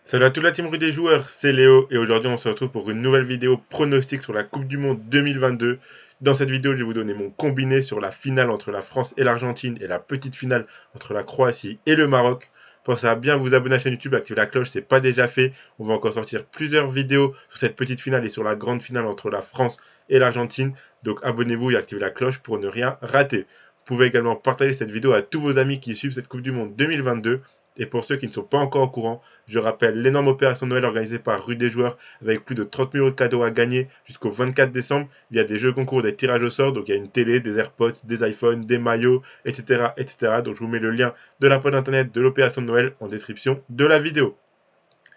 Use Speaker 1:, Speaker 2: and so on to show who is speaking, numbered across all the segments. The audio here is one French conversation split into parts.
Speaker 1: Salut à toute la team rue des joueurs, c'est Léo et aujourd'hui on se retrouve pour une nouvelle vidéo pronostic sur la Coupe du Monde 2022. Dans cette vidéo, je vais vous donner mon combiné sur la finale entre la France et l'Argentine et la petite finale entre la Croatie et le Maroc. Pensez à bien vous abonner à la chaîne YouTube, activer la cloche, c'est pas déjà fait. On va encore sortir plusieurs vidéos sur cette petite finale et sur la grande finale entre la France et l'Argentine. Donc abonnez-vous et activez la cloche pour ne rien rater. Vous pouvez également partager cette vidéo à tous vos amis qui suivent cette Coupe du Monde 2022. Et pour ceux qui ne sont pas encore au courant, je rappelle l'énorme opération de Noël organisée par Rue des Joueurs avec plus de 30 000 € de cadeaux à gagner jusqu'au 24 décembre. Il y a des jeux concours, des tirages au sort, donc il y a une télé, des AirPods, des iPhones, des maillots, etc., etc. Donc je vous mets le lien de la page internet de l'opération de Noël en description de la vidéo.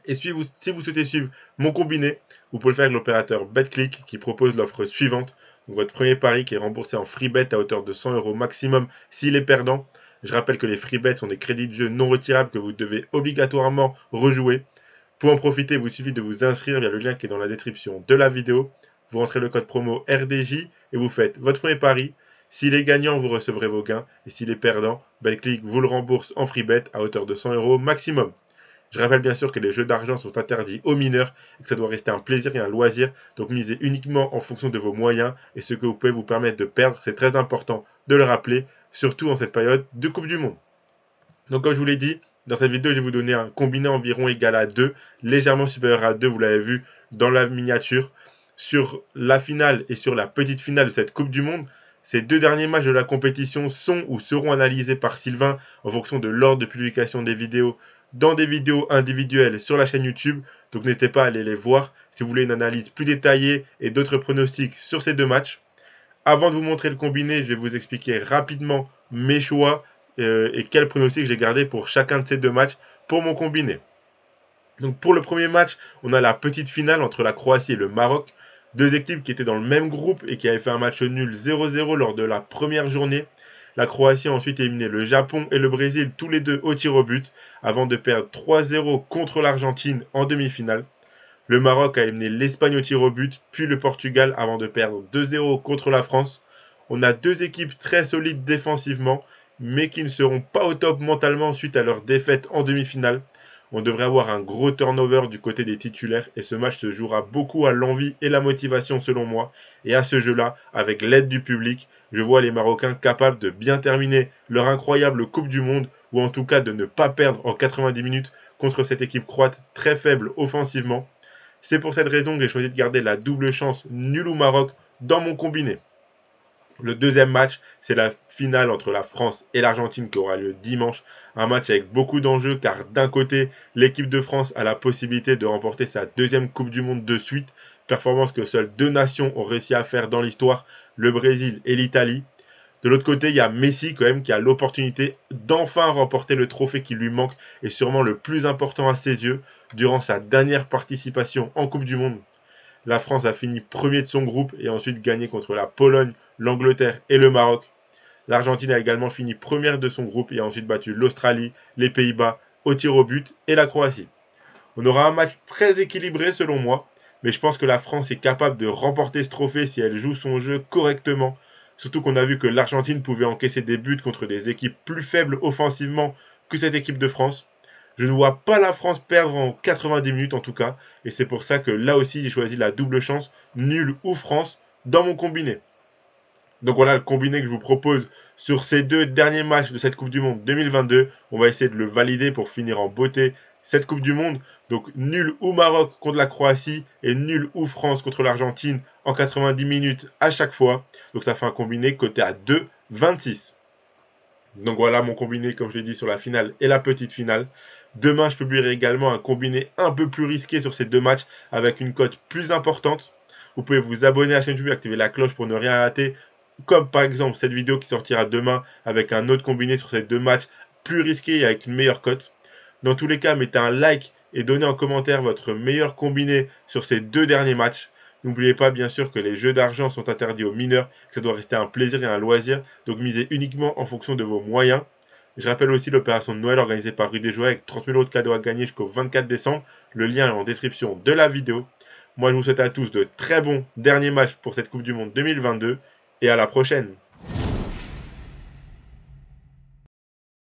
Speaker 1: Et si vous souhaitez suivre mon combiné, vous pouvez le faire avec l'opérateur BetClick qui propose l'offre suivante. Donc votre premier pari qui est remboursé en free bet à hauteur de 100 € maximum s'il est perdant. Je rappelle que les free bets sont des crédits de jeu non retirables que vous devez obligatoirement rejouer. Pour en profiter, il vous suffit de vous inscrire via le lien qui est dans la description de la vidéo. Vous rentrez le code promo RDJ et vous faites votre premier pari. S'il est gagnant, vous recevrez vos gains. Et s'il est perdant, BetClick vous le rembourse en free bet à hauteur de 100 € maximum. Je rappelle bien sûr que les jeux d'argent sont interdits aux mineurs et que ça doit rester un plaisir et un loisir. Donc misez uniquement en fonction de vos moyens et ce que vous pouvez vous permettre de perdre. C'est très important de le rappeler, surtout en cette période de Coupe du Monde. Donc comme je vous l'ai dit, dans cette vidéo, je vais vous donner un combiné environ égal à 2, légèrement supérieur à 2, vous l'avez vu dans la miniature. Sur la finale et sur la petite finale de cette Coupe du Monde, ces deux derniers matchs de la compétition sont ou seront analysés par Sylvain en fonction de l'ordre de publication des vidéos dans des vidéos individuelles sur la chaîne YouTube. Donc n'hésitez pas à aller les voir si vous voulez une analyse plus détaillée et d'autres pronostics sur ces deux matchs. Avant de vous montrer le combiné, je vais vous expliquer rapidement mes choix et quel pronostic j'ai gardé pour chacun de ces deux matchs pour mon combiné. Donc pour le premier match, on a la petite finale entre la Croatie et le Maroc. Deux équipes qui étaient dans le même groupe et qui avaient fait un match nul 0-0 lors de la première journée. La Croatie a ensuite éliminé le Japon et le Brésil, tous les deux au tir au but, avant de perdre 3-0 contre l'Argentine en demi-finale. Le Maroc a éliminé l'Espagne au tir au but, puis le Portugal avant de perdre 2-0 contre la France. On a deux équipes très solides défensivement, mais qui ne seront pas au top mentalement suite à leur défaite en demi-finale. On devrait avoir un gros turnover du côté des titulaires et ce match se jouera beaucoup à l'envie et la motivation selon moi. Et à ce jeu-là, avec l'aide du public, je vois les Marocains capables de bien terminer leur incroyable Coupe du Monde ou en tout cas de ne pas perdre en 90 minutes contre cette équipe croate très faible offensivement. C'est pour cette raison que j'ai choisi de garder la double chance nul ou Maroc dans mon combiné. Le deuxième match, c'est la finale entre la France et l'Argentine qui aura lieu dimanche. Un match avec beaucoup d'enjeux car d'un côté, l'équipe de France a la possibilité de remporter sa deuxième Coupe du Monde de suite, performance que seules deux nations ont réussi à faire dans l'histoire, le Brésil et l'Italie. De l'autre côté, il y a Messi quand même qui a l'opportunité d'enfin remporter le trophée qui lui manque et sûrement le plus important à ses yeux durant sa dernière participation en Coupe du Monde. La France a fini premier de son groupe et a ensuite gagné contre la Pologne, l'Angleterre et le Maroc. L'Argentine a également fini première de son groupe et a ensuite battu l'Australie, les Pays-Bas au tir au but et la Croatie. On aura un match très équilibré selon moi, mais je pense que la France est capable de remporter ce trophée si elle joue son jeu correctement. Surtout qu'on a vu que l'Argentine pouvait encaisser des buts contre des équipes plus faibles offensivement que cette équipe de France. Je ne vois pas la France perdre en 90 minutes en tout cas, et c'est pour ça que là aussi j'ai choisi la double chance, nul ou France, dans mon combiné. Donc voilà le combiné que je vous propose sur ces deux derniers matchs de cette Coupe du Monde 2022. On va essayer de le valider pour finir en beauté cette Coupe du Monde. Donc nul ou Maroc contre la Croatie et nul ou France contre l'Argentine en 90 minutes à chaque fois. Donc ça fait un combiné coté à 2,26. Donc voilà mon combiné comme je l'ai dit sur la finale et la petite finale. Demain je publierai également un combiné un peu plus risqué sur ces deux matchs avec une cote plus importante. Vous pouvez vous abonner à la chaîne YouTube et activer la cloche pour ne rien rater comme par exemple cette vidéo qui sortira demain avec un autre combiné sur ces deux matchs plus risqués et avec une meilleure cote. Dans tous les cas, mettez un like et donnez en commentaire votre meilleur combiné sur ces deux derniers matchs. N'oubliez pas bien sûr que les jeux d'argent sont interdits aux mineurs, que ça doit rester un plaisir et un loisir, donc misez uniquement en fonction de vos moyens. Je rappelle aussi l'opération de Noël organisée par Rue des Jouets avec 30 000 € de cadeaux à gagner jusqu'au 24 décembre. Le lien est en description de la vidéo. Moi je vous souhaite à tous de très bons derniers matchs pour cette Coupe du Monde 2022 et à la prochaine.